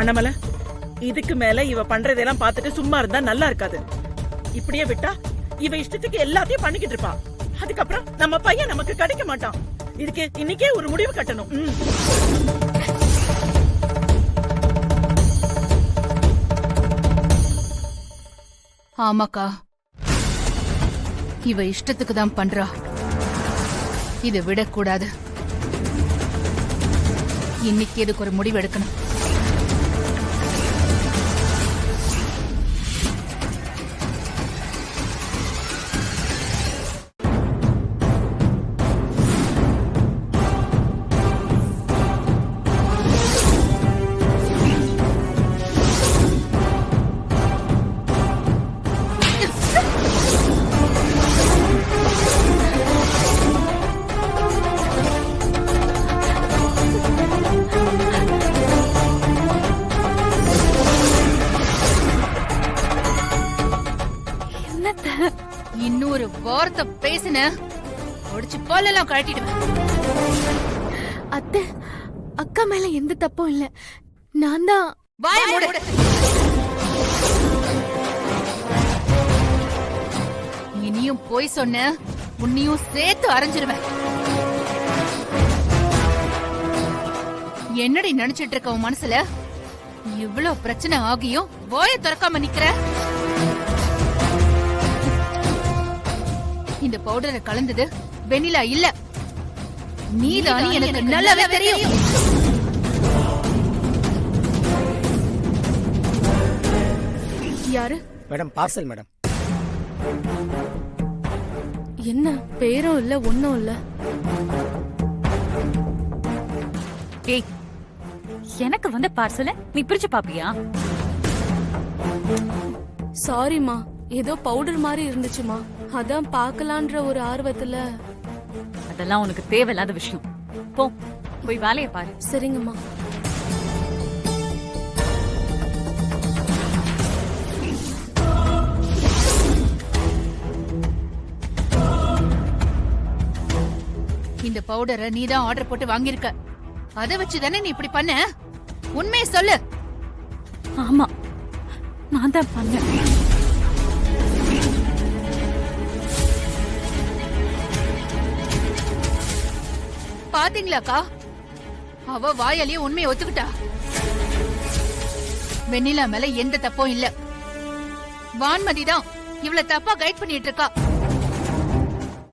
அண்ணாமலை, இதுக்கு மேல இவ பண்றதெல்லாம் பார்த்துட்டு சும்மா இருந்தா நல்லா இருக்காது. இப்படியே விட்டா இவ இஷ்டத்துக்கு எல்லாத்தையும் பண்ணிக்கிட்டு இருப்பா. அதுக்கப்புறம் நம்ம பையன் நமக்கு கிடைக்க மாட்டான். இதுக்கு இன்னைக்கே ஒரு முடிவு கட்டணும். ஆமாக்கா, இவ இஷ்டத்துக்கு தான் பண்றா. இதை விடக்கூடாது. இன்னைக்கு எதுக்கு ஒரு முடிவு எடுக்கணும். இன்னொரு வார்த்தை பேசின ஒடிச்சு பாலெல்லாம் கழட்டிடுவேன். அத்தை, அக்கா மேல எந்த தப்பும் இல்ல. நான் தான். வாய மூடு. இனியும் போய் சொன்ன உன்னையும் சேர்த்து அரைஞ்சிருவேன். என்னடி நினைச்சிட்டு இருக்க உன் மனசுல? இவ்வளவு பிரச்சனை ஆகியும் வாய திறக்காம நிக்கிற. இந்த பவுடரை கலந்தது வெண்ணிலா இல்ல, நீதானே எனக்கு நல்லாவே தெரியும். யாரு மேடம்? Parcel madam. என்ன பேரும் இல்ல ஒன்னும் இல்ல. ஏய், எனக்கு வந்த பார்சல நீ பிரிச்சு பாப்பியா? சாரிமா, ஏதோ பவுடர் மாதிரி இருந்துச்சுமா, அதான் பார்க்கலான்ற ஒரு ஆர்வத்துல. அதெல்லாம் உனக்கு தேவையில்லாத விஷயம். போ, போய் வேலைய பாரு. சரிங்கம்மா. இந்த பவுடரை நீதான் ஆர்டர் போட்டு வாங்கியிருக்க. அதை வச்சுதானே நீ இப்படி பண்ண? உண்மையை சொல்லு. ஆமா, நான் தான் பண்ணேன். பாத்தீங்களாக்கா, அவ வாயாலேயே உண்மையை ஒத்துக்கிட்டா. வெண்ணிலா மேல எந்த தப்பும் இல்ல. வான்மதி தான் இவ்வளவு தப்பா கைட் பண்ணிட்டு இருக்கா.